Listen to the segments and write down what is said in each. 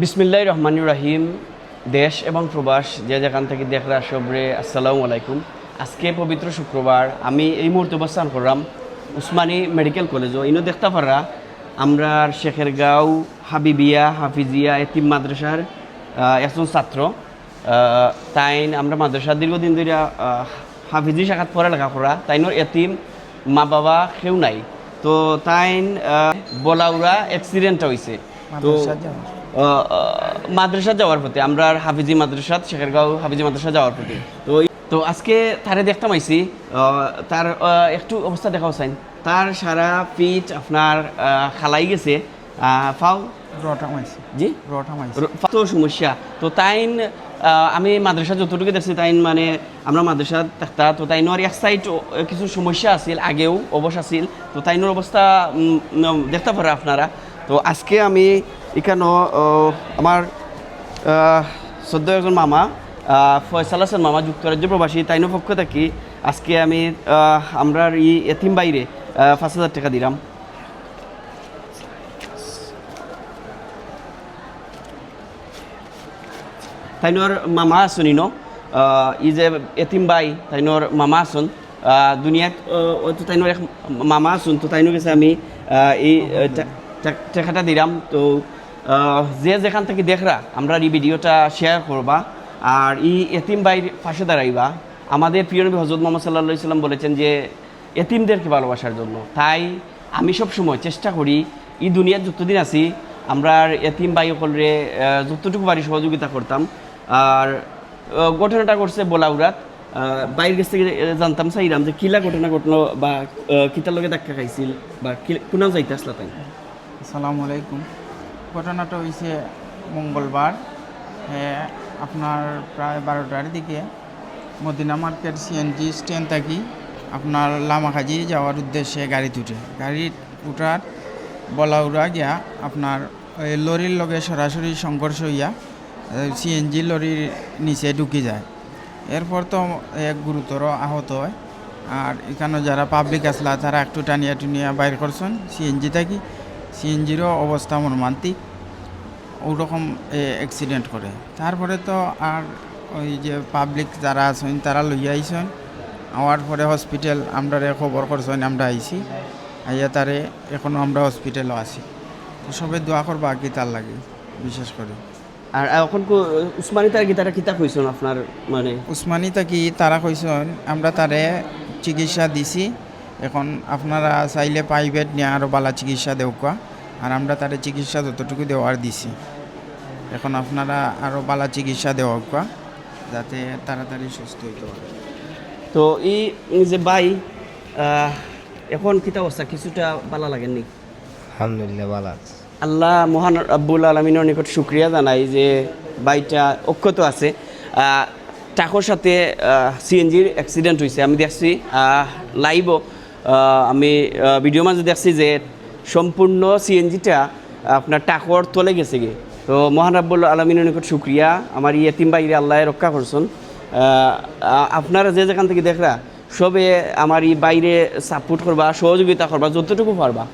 বিসমিল্লাহির রহমানির রহিম। দেশ এবং প্রবাস যে যেখান থেকে দেখরা সবরে আসসালামু আলাইকুম। আজকে পবিত্র শুক্রবার আমি এই মুহূর্তে অবস্থান করলাম উসমানী মেডিকেল কলেজও ইনো দেখতে পারা আমরা শেখেরগাঁও হাবিবিয়া হাফিজিয়া এতিম মাদ্রাসার একজন ছাত্র। তাই আমরা মাদ্রাসার দীর্ঘদিন ধরে হাফিজি শাখাত পড়ালেখা করা তাইনোর এতিম মা বাবা কেউ নাই। তো তাই বলাউরা অ্যাক্সিডেন্ট হয়েছে। তো মাদ্রাসা যাওয়ার পথে আমরা হাফিজি মাদ্রাসা শেখেরগাঁও হাফিজি মাদ্রাসা যাওয়ার পথে তো আজকে তারে দেখতাম আইসি তার একটু অবস্থা দেখাও চাই। তার সারা পিঠ আপনার খালাই গেছে, ফাও জি তো সমস্যা। তো তাইন আমি মাদ্রাসা যতটুকু দেখছি তাইন মানে আমরা মাদ্রাসা থাকতা তো তাইনোর এক সাইড কিছু সমস্যা আছিল, আগেও অবশ্য আছিল। তো তাইনোর অবস্থা দেখতে পারে আপনারা। তো আজকে আমি এখানেও আমার শ্রদ্ধেয় একজন মামা ফয়সাল হাসান মামা যুক্তরাজ্য প্রবাসী তাইনো পক্ষ থাকি আজকে আমি আমরা এতিম বাইরে 5,000 টাকা দিলাম। তাইনোর মামা আসুন ইনো ই যে এতিম বাই তাইনোর মামা আসুন দুনিয়াত তাইনোর এক মামা আসুন। তো তাইনো গেছে আমি এই টাকাটা দিলাম। তো যে যেখান থেকে দেখরা আমরা এই ভিডিওটা শেয়ার করবা আর এতিম বাইর পাশে দাঁড়াইবা। আমাদের প্রিয় নবী হযরত মুহাম্মদ সাল্লাল্লাহু আলাইহি ওয়াসাল্লাম বলেছেন যে এতিমদেরকে ভালোবাসার জন্য। তাই আমি সব সময় চেষ্টা করি এই দুনিয়ার যতদিন আছি আমরা এতিম ভাই সকলরে যতটুকু বাড়ি সহযোগিতা করতাম। আর ঘটনাটা করছে বলাউরাত বাইরের কাছ থেকে জানতাম চাইলাম যে কিলা ঘটনা ঘটলো বা কিতার লগে ধাক্কা খাইছিল বা কোনাও যাইতে আসলা। তাই আসসালামু আলাইকুম। ঘটনাটা হয়েছে মঙ্গলবার আপনার প্রায় 12টার দিকে মদিনা মার্কেট সিএনজি স্ট্যান্ড থাকি আপনার লামাখাজি যাওয়ার উদ্দেশ্যে গাড়ি উঠার বলাউরা গিয়া আপনার লরির লগে সরাসরি সংঘর্ষ হইয়া সিএনজি লরির নিচে ঢুকি যায়। এরপর তো এক গুরুতর আহত হয়। আর এখানে যারা পাবলিক আসলা তারা একটু টানিয়া টুনিয়া বাইর করছেন সিএনজি থাকি। সিএনজিরও অবস্থা মর্মান্তিক, ওরকম অ্যাক্সিডেন্ট করে। তারপরে তো আর ওই যে পাবলিক যারা আছেন তারা লইয়া আইসেন, আওয়ার পরে হসপিটাল আমরা খবর করছেন, আমরা আইছি আইয়া তারে এখনও আমরা হসপিটালও আছি। তো সবাই দোয়া করবা কি তার লাগে বিশেষ করে। আর এখন উসমানী তার তারা কিতা কইছেন আপনার মানে উসমানী থাকি তারা কইছেন আমরা তারে চিকিৎসা দিছি, এখন আপনারা চাইলে প্রাইভেট নিয়ে আরও বালা চিকিৎসা দেওয়া আর আমরা তাদের চিকিৎসা যতটুকু দেওয়ার দিছি। এখন আপনারা আরও বালা চিকিৎসা দেওয়া যাতে তাড়াতাড়ি সুস্থ হইতে পারে। তো এই যে ভাই এখন কিতা অবস্থা কিছুটা ভালো লাগেননি? আলহামদুলিল্লাহ ভালো আছে। আল্লাহ মহান রাব্বুল আলামিনের নিকট শুকরিয়া জানাই যে বাইটা অক্ষত আছে। টাকোর সাথে সিএনজির অ্যাক্সিডেন্ট হয়েছে, আমি দেখছি লাইভও আমি ভিডিও মাঝে দেখছি যে সম্পূর্ণ সিএনজিটা আপনার টাকর তলে গেছে গিয়ে। তো মহান রাব্বুল আলামিনের নিকট শুকরিয়া আমার এতিম বাইরে আল্লাহ রক্ষা করছেন। আপনারা যে যেখান থেকে দেখরা সবে আমার বাইরে সাপোর্ট করবা সহযোগিতা করবা যতটুকু পারবা।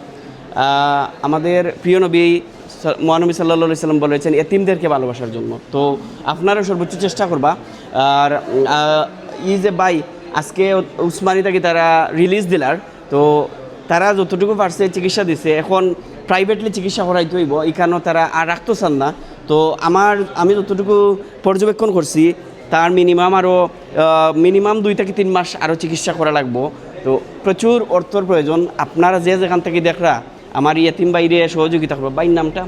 আমাদের প্রিয় নবী মহানবী সাল্লাল্লাহু আলাইহি সাল্লাম বলেছেন এতিমদেরকে ভালোবাসার জন্য। তো আপনারা সর্বোচ্চ চেষ্টা করবা। আর যে ভাই আজকে উসমানী থেকে তারা রিলিজ দিলার, তো তারা যতটুকু পারছে চিকিৎসা দিছে, এখন প্রাইভেটলি চিকিৎসা করাইতে হইব, এখানেও তারা আর রাখতে চান না। তো আমি যতটুকু পর্যবেক্ষণ করছি তার মিনিমাম 2 থেকে 3 মাস আরও চিকিৎসা করা লাগবো। তো প্রচুর অর্থর প্রয়োজন। আপনারা যে যেখান থেকে দেখরা আমার এতিম বাইরে সহযোগিতা করবো। বাইর নামটা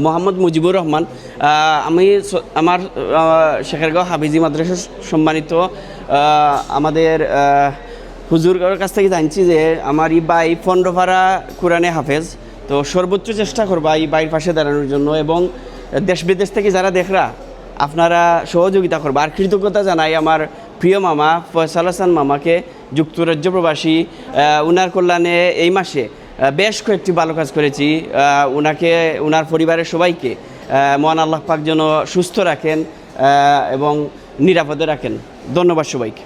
মোহাম্মদ মুজিবুর রহমান। আমি আমার শেখেরগাঁও হাফিজি মাদ্রাসা সম্মানিত আমাদের হুজুরের কাছ থেকে জানছি যে আমার বাই ফন্ডভাড়া কোরআনে হাফেজ। তো সর্বোচ্চ চেষ্টা করবা এই বাইর পাশে দাঁড়ানোর জন্য এবং দেশ বিদেশ থেকে যারা দেখরা আপনারা সহযোগিতা করবা। আর কৃতজ্ঞতা জানাই আমার প্রিয় মামা ফয়সাল হাসান মামাকে, যুক্তরাজ্য প্রবাসী। উনার কল্যাণে এই মাসে বেশ কয়েকটি ভালো কাজ করেছি। উনার পরিবারের সবাইকে মহান আল্লাহ পাক যেন সুস্থ রাখেন এবং নিরাপদে রাখেন। ধন্যবাদ সবাইকে।